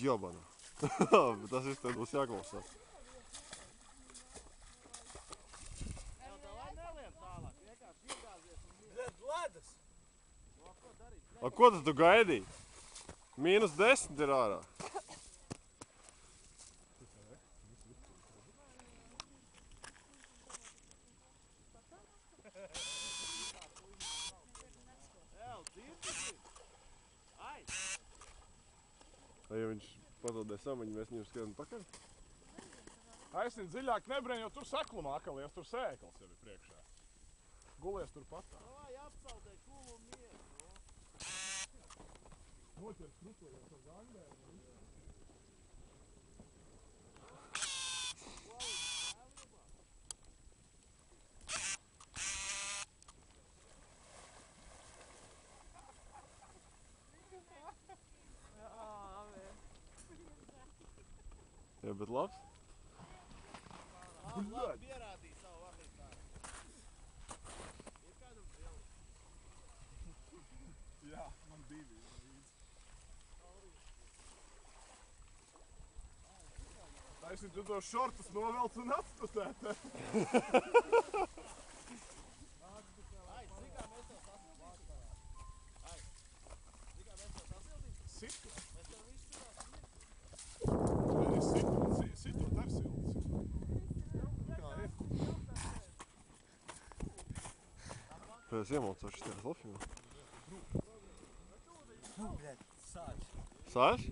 Jobana. Tas ir tad būs jāklausās. A, ko tad tu gaidīji? -10 ir ārā. Ja viņš pazaudē samaņu, mēs viņam skrienam pakaļ? Aizsniedz dziļāk nebreņ, jo tur seklumā akalies, tur sēkals jau ir priekšā. Gulies tur patā. Vai apsaldē kulu un mieru. Noķers krutojot ar gandēru. Jā, bet labs. Labi pierādīja savu vadītāju. Ir kādam brīli? Jā, man 2 ir līdzi. Taisni, tu tos šortus novelc un atstutēt. Ai, cik kā mēs tev sasildīsim? Ai, cik kā mēs tev sasildīsim? Situ. Mēs tev visu sasildīsim. Sitot ar silds. Kā ir? Pēc iemalcoši tajā Lofijā. Nu, bļet, sāč. Sāš?